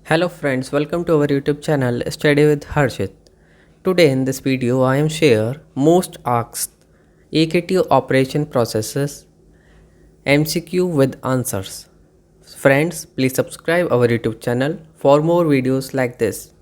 Hello friends, welcome to our YouTube channel Study with Harshit. Today in this video I am share most asked AKT operation processes MCQ with answers. Friends, please subscribe our YouTube channel for more videos like this.